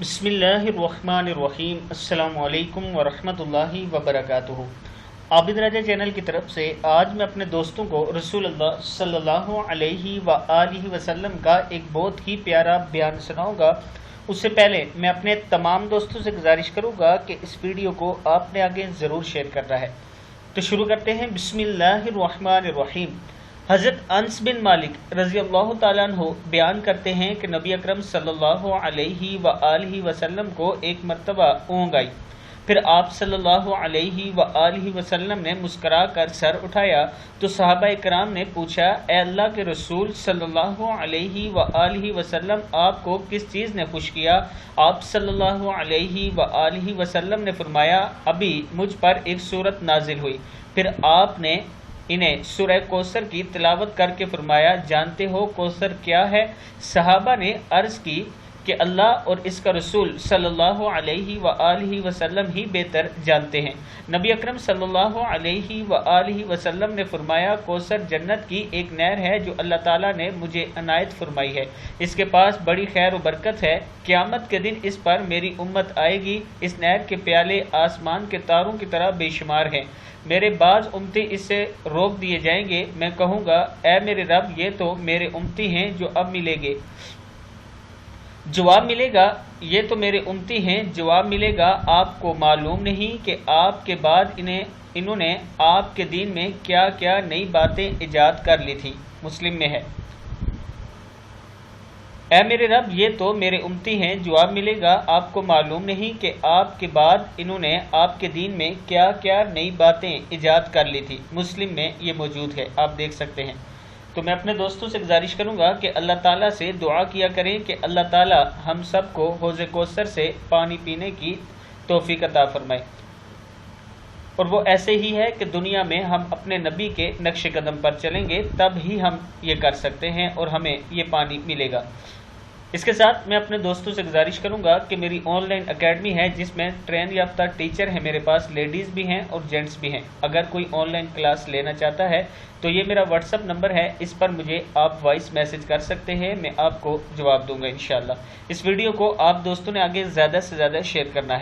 बिस्मिल्लाहिर्रहमानिर्रहीम। अस्सलाम वालेकुम वरहमतुल्लाहि वबरकातुहू। आबिद राजा चैनल की तरफ से आज मैं अपने दोस्तों को रसूल अल्लाह सल्लल्लाहु अलैहि वसल्लम का एक बहुत ही प्यारा बयान सुनाऊंगा। उससे पहले मैं अपने तमाम दोस्तों से गुजारिश करूंगा कि इस वीडियो को आपने आगे ज़रूर शेयर करना है। तो शुरू करते हैं। बिस्मिल्लाहिर्रहमानिर्रहीम। हज़रत अनस बिन मालिक रज़ी अल्लाह ताला अन्हु बयान करते हैं कि नबी अकरम सल्लल्लाहु अलैहि वसल्लम को एक मरतबा ऊँघ आई। फिर आप सल्लल्लाहु अलैहि वसल्लम ने मुस्करा कर सर उठाया तो सहाबा इकराम ने पूछा, ए अल्लाह के रसूल सल्लल्लाहु अलैहि वसल्लम, आपको किस चीज़ ने खुश किया? आप सल्लल्लाहु अलैहि वसल्लम ने फरमाया, अभी मुझ पर एक सूरत नाजिल हुई। फिर आपने इन्हें सूरह कौसर की तिलावत करके फरमाया, जानते हो कौसर क्या है? सहाबा ने अर्ज़ की कि अल्लाह और इसका रसूल सल्लल्लाहु अलैहि वसल्लम ही बेहतर जानते हैं। नबी अकरम सल्लल्लाहु अलैहि वसल्लम ने फरमाया, कौसर जन्नत की एक नहर है जो अल्लाह ताला ने मुझे अनायत फरमाई है। इसके पास बड़ी खैर और बरकत है। क़यामत के दिन इस पर मेरी उम्मत आएगी। इस नहर के प्याले आसमान के तारों की तरह बेशुमार हैं। मेरे बाज़ उम्मती इससे रोक दिए जाएंगे। मैं कहूँगा, ऐ मेरे रब, ये तो मेरे उम्मती हैं जो अब मिलेंगे। जवाब मिलेगा, ये तो मेरे उम्मती हैं। जवाब मिलेगा, आपको मालूम नहीं कि आपके बाद इन्होंने आपके दीन में क्या क्या नई बातें ईजाद कर ली थी। मुस्लिम में है, ऐ मेरे रब, ये तो मेरे उम्मती हैं। जवाब मिलेगा, आपको मालूम नहीं कि आपके बाद इन्होंने आपके दीन में क्या क्या नई बातें ईजाद कर ली थी। मुस्लिम में ये मौजूद है, आप देख सकते हैं। तो मैं अपने दोस्तों से गुजारिश करूंगा कि अल्लाह ताला से दुआ किया करें कि अल्लाह ताला हम सब को हौज़ कौसर से पानी पीने की तौफीक अता फरमाए। और वो ऐसे ही है कि दुनिया में हम अपने नबी के नक्श कदम पर चलेंगे, तब ही हम ये कर सकते हैं और हमें ये पानी मिलेगा। इसके साथ मैं अपने दोस्तों से गुजारिश करूंगा कि मेरी ऑनलाइन एकेडमी है जिसमें ट्रेन याफ्ता टीचर हैं मेरे पास, लेडीज़ भी हैं और जेंट्स भी हैं। अगर कोई ऑनलाइन क्लास लेना चाहता है तो ये मेरा व्हाट्सअप नंबर है, इस पर मुझे आप वॉइस मैसेज कर सकते हैं, मैं आपको जवाब दूंगा इंशाल्लाह। इस वीडियो को आप दोस्तों ने आगे ज़्यादा से ज़्यादा शेयर करना है।